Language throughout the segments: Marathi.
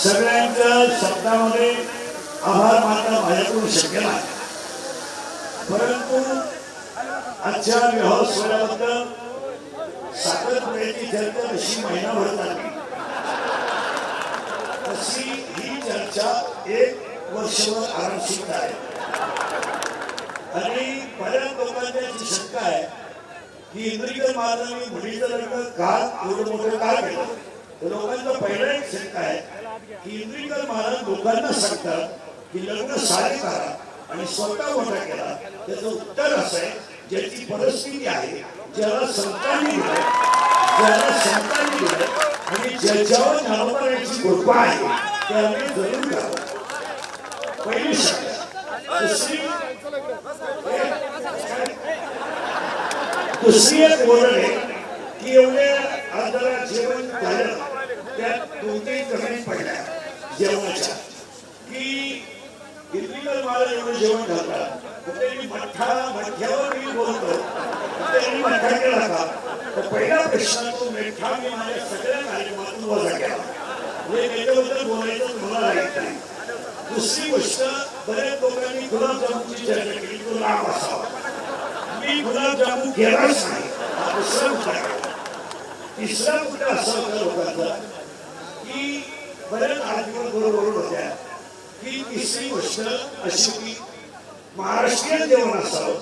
सगळ्यांच्या शब्दामध्ये आभार मानणं माझ्याकडून शक्य नाही, परंतु आजच्या विवाह सोहळ्याबद्दल साखरपुड्याची चर्चा जशी महिनाभर झाली तशी ही चर्चा 1 वर्षभर आरामशीर आहे. आणि बऱ्याच लोकांची अशी शंका आहे की इंद्रिकर महाराजांनी मुलीचं लग्न का एवढं मोठं का केलं. तर लोकांचा पहिला एक शंका आहे की इंद्रिकर महाराज लोकांना सांगतात की लग्न सारे करा आणि स्वतः मोठा केला. त्याचं उत्तर असं आहे, ज्याची परिस्थिती आहे, ज्याला संतांनी दिलंय, आणि ज्याच्यावर नामकरणाची कृपा आहे त्याने जरूर करावं. पहिली शंका. दुसरी एक गोष्ट आहे की एवढे आजला जेवण झालं त्यात 2-3 कमी पडल्या जेवणाच्या की इंद्रिकर महाराज एवढं जेवण घालतात. मठ्ठ्यावर मी बोलतो त्यांनी मठ्ठा केला का. तर पहिला प्रश्न तो मेठा मी माझ्या सगळ्या कार्यक्रमातून वजा केला, म्हणजे त्याच्याबद्दल बोलायचं मला राहत नाही. दुसरी गोष्ट, बऱ्याच लोकांनी गुलाबजामुनची चर्चा केली, तो लाभ असावा. मी गुलाबजामुन केलाच नाही, हा दुसरा मुद्दा आहे. तिसरा मुद्दा असा होता लोकांचा की बऱ्याच आठवण बरोबर होत्या की तिसरी गोष्ट अशी की महाराष्ट्रीयन जेवण असावं.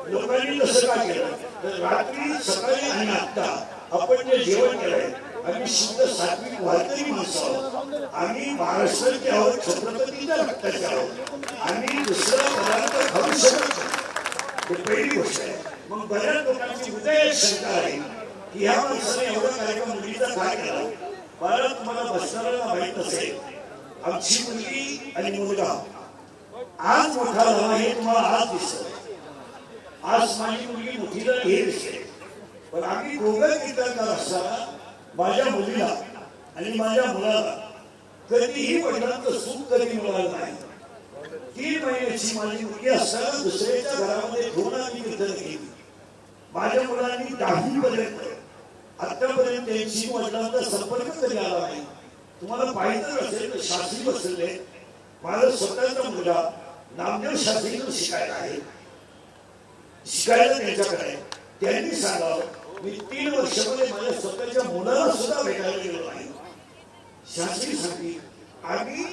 लोकांनी तसं का केलं तर रात्री सकाळी आणि आता आपण जे जेवण केलंय आम्ही शुद्ध सात्विक वारकरी माणसं आहोत. आम्ही महाराष्ट्राचे आहोत, छत्रपतीच्या रक्ताचे आहोत. आम्ही दुसरा पदार्थ खाऊ शकत नाही. ही पहिली गोष्ट आहे. मग बऱ्याच लोकांची उदय शंका आहे की ह्या माणसाने एवढा कार्यक्रम मुलीचा काय केला. मला तुम्हाला बसणाऱ्याला माहीत असेल, आमची मुलगी आणि मुलगा आज मोठा झाला हे तुम्हाला आज दिसत. आज माझी मुलगी मोठी झाली हे दिसते, पण आम्ही दोघं कीर्तनकार असताना माझ्या मुलीला आणि माझ्या मुलाला कधीही वडिलांचं सुख कधी मिळालं नाही. 3 महिन्याची माझी मुलगी असताना दुसऱ्याच्या घरामध्ये ठेवून आम्ही कीर्तन केली. माझ्या मुलांनी 10वी पर्यंत आतापर्यंत त्यांची वडिलांचा संपर्क कधी आला नाही. तुम्हाला पाहिजे असेल तर शास्त्री बसले, माझा स्वतःचा मुलगा नामदेव शास्त्रीतून शिकायला आहे, शिकायला त्यांच्याकडे. त्यांनी सांगावं, मी 3 वर्षामध्ये माझ्या स्वतःच्या मुलाला सुद्धा भेटायला गेलो नाही. शास्त्री सांगतील, आम्ही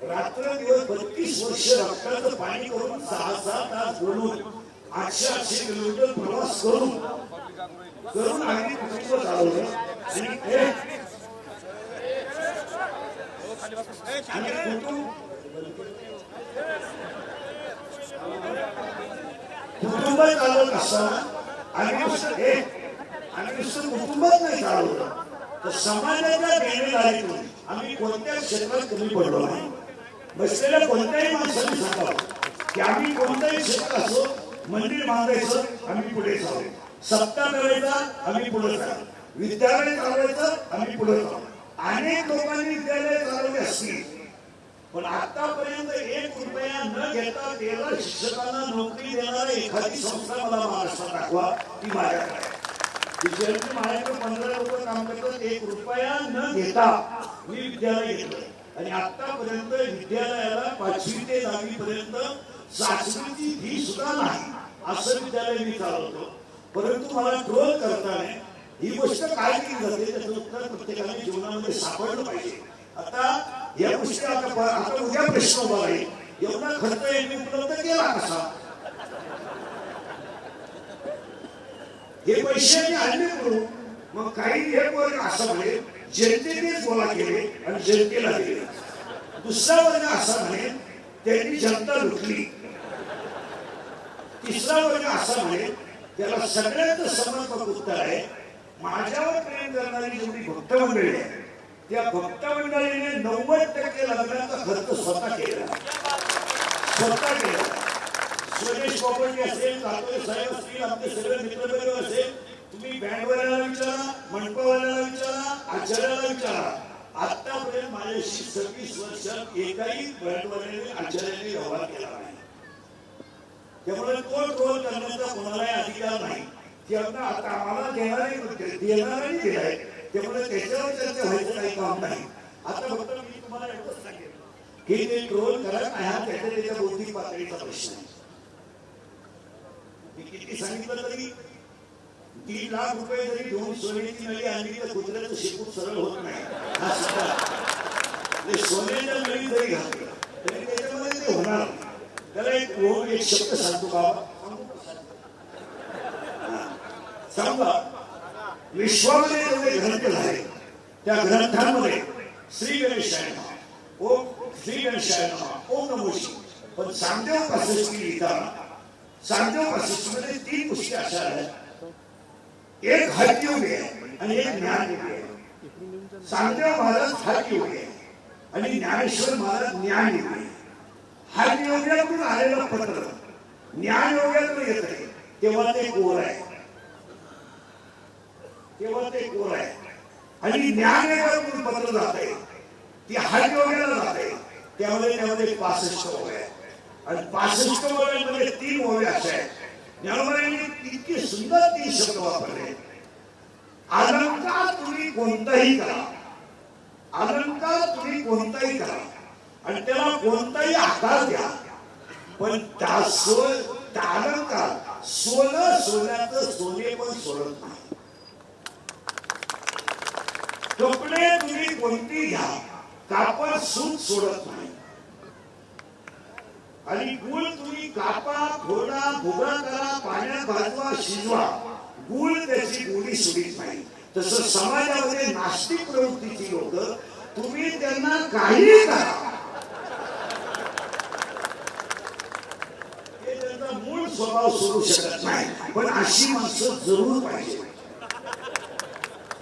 रात्र दिवस 32 वर्ष रक्ताचं पाणी करून 6-6 तास बोलून 800 किलोमीटर प्रवास करून आम्ही कुटुंब चालवलं. आणि कुटुंब चालवत असताना आम्ही नुसतं कुटुंबात नाही चालवलं तर समाजाच्या देणेदारीतून आम्ही कोणत्या क्षेत्रात कमी पडलो नाही. बसलेल्या कोणत्याही माणसाने सांगावं की आम्ही कोणत्याही क्षेत्र असो, मंदिर बांधायचं आम्ही पुढे जाऊ, सत्ता करायचा आम्ही पुढे जाऊ, विद्यालय चालवायचं आम्ही पुढे जाऊ. अनेक लोकांनी विद्यालय चालवले असतील, पण आतापर्यंत 1 रुपया न घेता 13 शिक्षकांना नोकरी देणारी एखादी संस्था मला महाराष्ट्रात दाखवा, ती माझ्याकडे. माझ्याकडे 15 लोक काम करतात, 1 रुपया न घेता मी विद्यालय घेतलं. आणि आतापर्यंत विद्यालयाला 5वी ते 10वी पर्यंत चाचणीची फी सुद्धा नाही असं विद्यालय मी चालवतो. परंतु मला ट्रोल करताना ही गोष्ट काय केली जाते त्याचं उत्तर प्रत्येकाने जीवनामध्ये सापडलं पाहिजे. आता या गोष्टी आता उद्या प्रश्न उभा राहील, एवढा खर्च यांनी उपलब्ध केला कसा. हे पैसे आणले करू. मग काही एक वर्ग असा म्हणे जनतेनेच गोळा केले आणि जनतेला दिले. दुसरा वर्ग असा म्हणे त्यांनी जनता लुटली. तिसरा वर्ग असा म्हणे त्याला सगळ्यात समर्पक उत्तर आहे, माझ्यावर प्रेम करणारी जेवढी भक्त मंडळी आहे त्या भक्त मंडळीने 90% लग्नाचा खर्च स्वतः केला. स्वदेश प्रॉपर्टी असेल, कातोरे साहेब असतील, आपले सगळे मित्रपरिवार असेल, तुम्ही बँडवाल्याला विचारा, मंडपवाल्याला विचारा, आचार्याला विचारा. आतापर्यंत माझ्याशी 26 वर्षात एकाही बँडवाल्याने आचार्याने व्यवहार केला नाही. त्यामुळे तो ट्रोल करण्याचा कोणालाही अधिकार नाही. त्यांना आता आम्हाला देणारे दिलाय, त्यामुळे त्याच्यावर चर्चा व्हायचं काही काम नाही. आता फक्त तुम्हाला एवढंच सांगेन की ते ट्रोल करत नाही हा त्याच्या बौद्धिक पातळीचा प्रश्न आहे. मी किती सांगितलं तरी 3 लाख रुपये जरी घेऊन सोन्याची नळी आणली तर कुत्र्याचं शेपूट सरळ होत नाही. हा सुद्धा सोन्याच्या नळी जरी घातलं तरी त्याच्यामध्ये ते होणार नाही. त्याला एक शब्द सांगतो बाबा, समजा विश्वामध्ये जेवढे ग्रंथ झाले त्या ग्रंथांमध्ये श्री गणेशाय नमः, ओम श्री गणेशाय नमः, ओम नमो शिवाय. पण चांगदेव पासष्टी लिहिताना चांगदेव पासष्टीमध्ये 3 गोष्टी अशा आहेत. एक हठयोगी आहे आणि एक ज्ञानयोगी आहे. चांगदेव महाराज हठयोगी आहे आणि ज्ञानेश्वर महाराज ज्ञानयोगी आहे. हठयोग्यातून आलेलं पत्र ज्ञानयोग्यातून येत आहे तेव्हा ते कोर आहे, तेव्हा ते कोर आहे. आणि ज्ञानयोगातून पत्र जात आहे ती हठयोग्याला जात आहे त्यामध्ये 65 ओव्या आहेत. आणि 65 ओव्यांमध्ये 3 ओव्या अशा आहेत. ज्ञानोबांनी इतके सुंदर 3 शब्द वापरले. अलंकार तुम्ही कोणताही करा, अलंकार तुम्ही कोणताही करा आणि त्याला कोणताही आकार द्या, पण त्या अलंकार सोन्याचं सोने पण सोडत नाही. कपडे तुम्ही कोणती घ्या, कापड सूत सोडत नाही. आणि गुळ तुम्ही कापा, फोडा, भुगा करा, पाण्यात भाजवा, शिजवा, गुळ त्याची गोडी सोडित नाही. तसं समाजामध्ये नास्तिक प्रवृत्तीची लोक तुम्ही त्यांना काही करा, ते त्यांचा मूळ स्वभाव सोडू शकत नाही. पण अशी माणसं जरूर पाहिजे.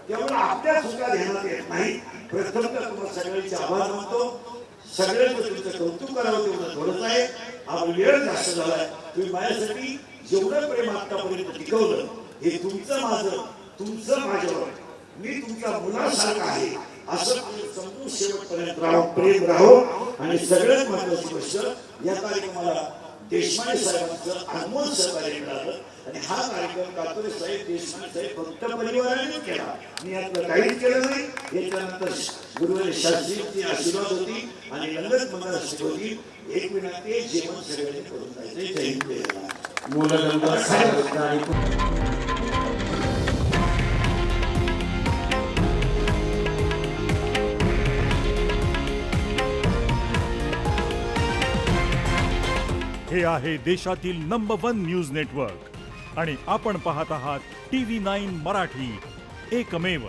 त्यामुळे आपल्या चुका ध्यानात येत नाही. प्रथमतः तुम्हाला सगळ्यांचे आभार मानतो. सगळ्यांचं तुमचं कौतुक करावं तेवढं थोडंच आहे. हा वेळ जास्त झालाय. तुम्ही माझ्यासाठी जेवढं प्रेम आतापर्यंत टिकवलं हे तुमचं माझ्यावर, मी तुमच्या मुलासारखं आहे असं समजून शेवटपर्यंत प्रेम राहो. आणि सगळ्यात महत्वाची गोष्ट, या कार्यक्रमाला देशमाने साहेबांचं अनमोल सहकार्य मिळालं. आणि हा कार्यक्रम कातोरे साहेब, देशमाने साहेब फक्त परिवाराने केला, मी यातलं काहीच केलं नाही. याच्यानंतर गुरुवारी शास्त्रीची आशीर्वाद होती आणि लंगत मंगळ होती. एक विनंती, जेवण सगळ्यांनी करून जायचं. जय हिंद, जय हे आहे देशातील नंबर 1 न्यूज नेटवर्क आणि आपण पाहत आहात TV9 मराठी, एकमेव.